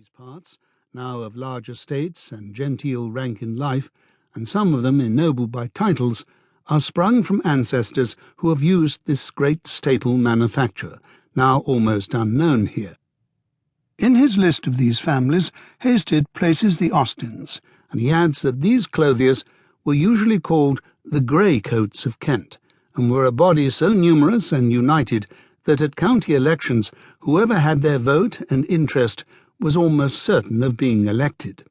these parts, now of large estates and genteel rank in life, and some of them ennobled by titles, are sprung from ancestors who have used this great staple manufacture, now almost unknown here. In his list of these families, Hasted places the Austens, and he adds that these clothiers were usually called the grey coats of Kent, and were a body so numerous and united that at county elections whoever had their vote and interest was almost certain of being elected.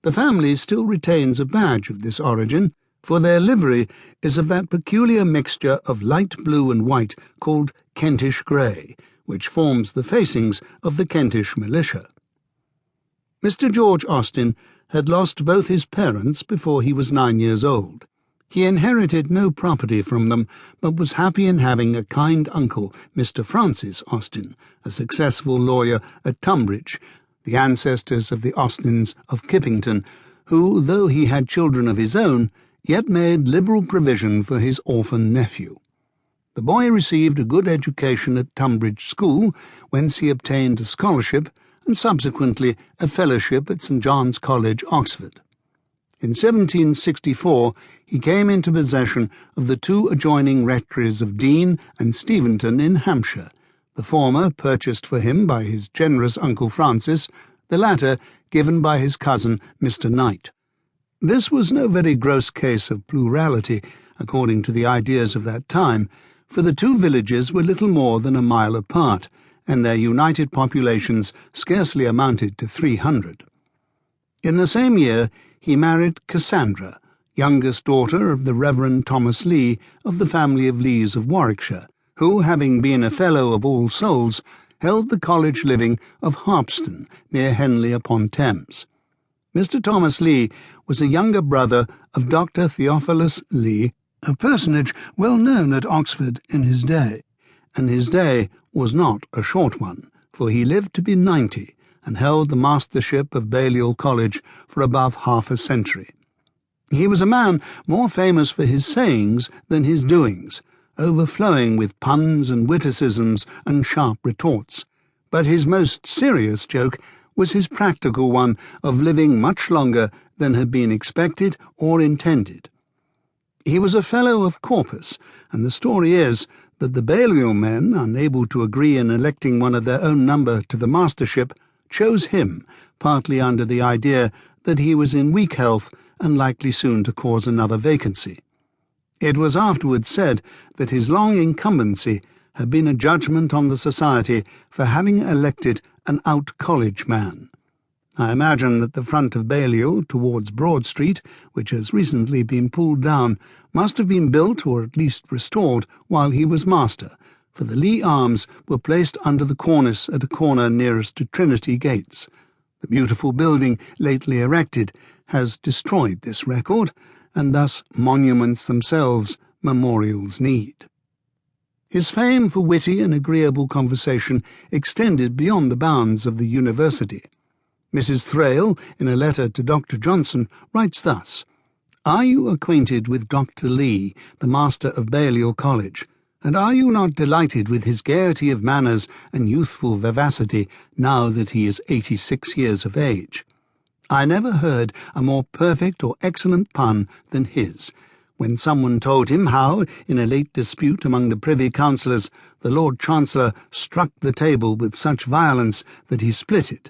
The family still retains a badge of this origin, for their livery is of that peculiar mixture of light blue and white called Kentish grey, which forms the facings of the Kentish militia. Mr. George Austen had lost both his parents before he was 9 years old. He inherited no property from them, but was happy in having a kind uncle, Mr. Francis Austen, a successful lawyer at Tunbridge, the ancestors of the Austens of Kippington, who, though he had children of his own, yet made liberal provision for his orphan nephew. The boy received a good education at Tunbridge School, whence he obtained a scholarship and subsequently a fellowship at St. John's College, Oxford. In 1764 he came into possession of the two adjoining rectories of Dean and Steventon in Hampshire, the former purchased for him by his generous Uncle Francis, the latter given by his cousin Mr. Knight. This was no very gross case of plurality, according to the ideas of that time, for the two villages were little more than a mile apart, and their united populations scarcely amounted to 300. In the same year he married Cassandra, youngest daughter of the Reverend Thomas Leigh of the family of Leighs of Warwickshire, who, having been a Fellow of All Souls, held the college living of Harpston, near Henley-upon-Thames. Mr. Thomas Leigh was a younger brother of Dr. Theophilus Leigh, a personage well known at Oxford in his day, and his day was not a short one, for he lived to be 90, and held the mastership of Balliol College for above half a century. He was a man more famous for his sayings than his doings, overflowing with puns and witticisms and sharp retorts, but his most serious joke was his practical one of living much longer than had been expected or intended. He was a Fellow of Corpus, and the story is that the Balliol men, unable to agree in electing one of their own number to the mastership, chose him, partly under the idea that he was in weak health and likely soon to cause another vacancy. It was afterwards said that his long incumbency had been a judgment on the society for having elected an out-college man. I imagine that the front of Balliol towards Broad Street, which has recently been pulled down, must have been built or at least restored while he was master, for the Leigh arms were placed under the cornice at a corner nearest to Trinity Gates. The beautiful building lately erected has destroyed this record, and thus monuments themselves memorials need. His fame for witty and agreeable conversation extended beyond the bounds of the university. Mrs. Thrale, in a letter to Dr. Johnson, writes thus: "Are you acquainted with Dr. Leigh, the master of Balliol College? And are you not delighted with his gaiety of manners and youthful vivacity now that he is 86 years of age? I never heard a more perfect or excellent pun than his, when someone told him how, in a late dispute among the Privy Councillors, the Lord Chancellor struck the table with such violence that he split it.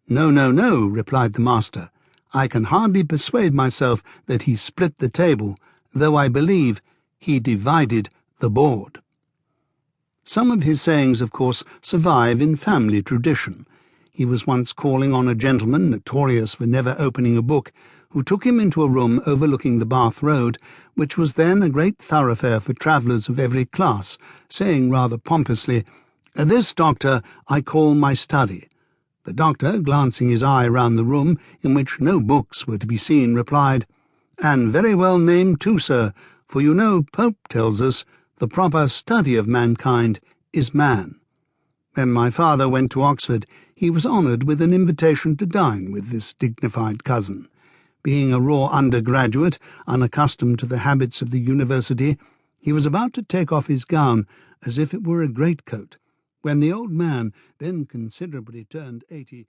'No, no, no,' replied the master, 'I can hardly persuade myself that he split the table, though I believe he divided the board.' Some of his sayings, of course, survive in family tradition. He was once calling on a gentleman notorious for never opening a book, who took him into a room overlooking the Bath Road, which was then a great thoroughfare for travellers of every class, saying rather pompously, 'This, doctor, I call my study.' The doctor, glancing his eye round the room, in which no books were to be seen, replied, 'And very well named too, sir, for you know Pope tells us the proper study of mankind is man.' When my father went to Oxford, he was honoured with an invitation to dine with this dignified cousin. Being a raw undergraduate, unaccustomed to the habits of the university, he was about to take off his gown as if it were a greatcoat, when the old man, then considerably turned 80,